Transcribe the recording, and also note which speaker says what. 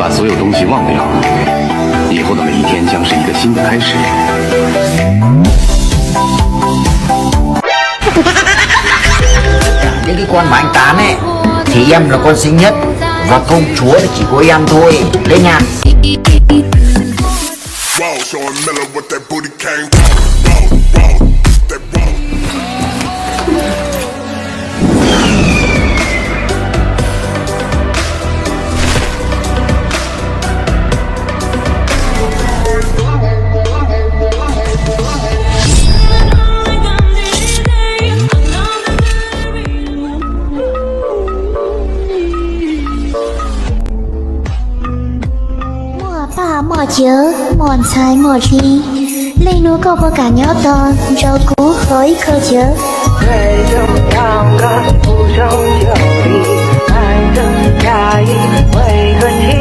Speaker 1: 把所有东西忘掉，以后的每一天将是一个新的开始。
Speaker 2: Những cái con mà anh tán ấy thì em là con xinh nhất, và công chúa thì chỉ có em thôi. Lên nha.
Speaker 3: Wow, showing Miller with that booty cane. Wow, wow, that wow.
Speaker 4: 莫chớ, mòn sai mò thi lấy núi câu có cả nhó to cho cú khói khơ chớ.
Speaker 5: 最重要的不终究地，爱的压抑为何？